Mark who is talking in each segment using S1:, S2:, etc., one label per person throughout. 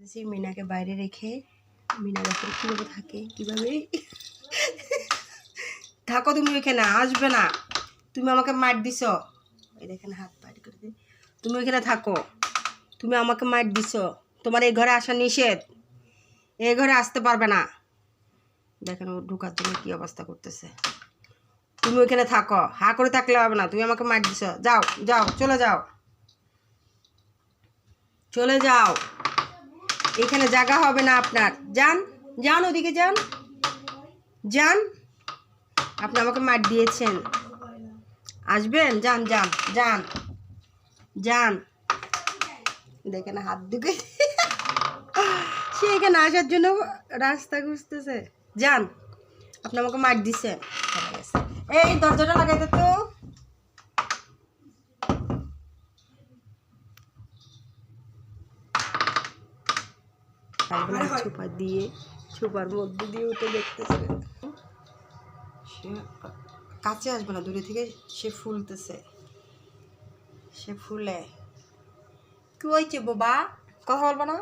S1: করতেছি মিনাকে বাইরে রেখে। মিনা দেখো কীভাবে থাকে, কীভাবে থাকো তুমি ওইখানে, আসবে না। তুমি আমাকে মার দিছ, এই দেখেন হাত বাইরে করে দিই। তুমি ওইখানে থাকো, তুমি আমাকে মার দিছ, তোমার এই ঘরে আসা নিষেধ, এই ঘরে আসতে পারবে না। দেখেন ও ঢোকার জন্য কী অবস্থা করতেছে। তুমি ওইখানে থাকো, হা করে থাকলে হবে না, তুমি আমাকে মার দিছ। যাও যাও, চলে যাও, চলে যাও, এখানে জায়গা হবে না আপনার। যান যান, ওদিকে যান, যান। আপনি আমাকে মার দিয়েছেন, আসবেন? যান যান যান যান। দেখেন হাত দিকে সে এখানে আসার জন্য রাস্তা খুঁজতেছে। যান, আপনি আমাকে মার দিছে। এই দরজাটা লাগাইতে তো। ছোপা দিয়ে, ছোপার মধ্যে দিয়ে উঠে দেখতেছে। সে কাছে আসবে না, দূরে থেকে সে ফুলতেছে, সে ফুলে। কি হয়েছে বাবা, কথা বলবো না?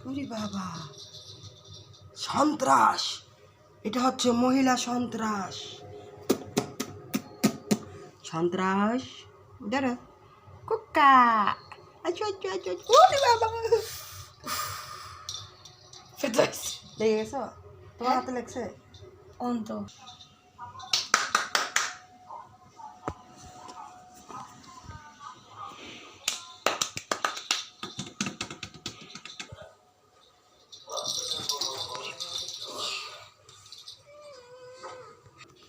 S1: ওরে বাবা, সন্ত্রাস, এটা হচ্ছে মহিলা সন্ত্রাস। সন্ত্রাস দাঁড়া কুক্কা। আচ্ছা আচ্ছা আচ্ছা, ওরে বাবা লেগে গেছো? তোমার হাতে লেগছে? অন্ত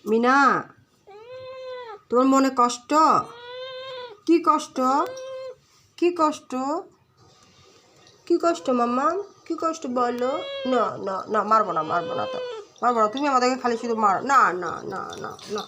S1: মিনা, তোমার মনে কষ্ট? কি কষ্ট? কি কষ্ট? কি কষ্ট মাম্মা? কি কষ্ট বলো? না না না, মারবো না, মারবো না তো, মারবো না। তুমি আমাদেরকে খালি শুধু মার। না না না না না।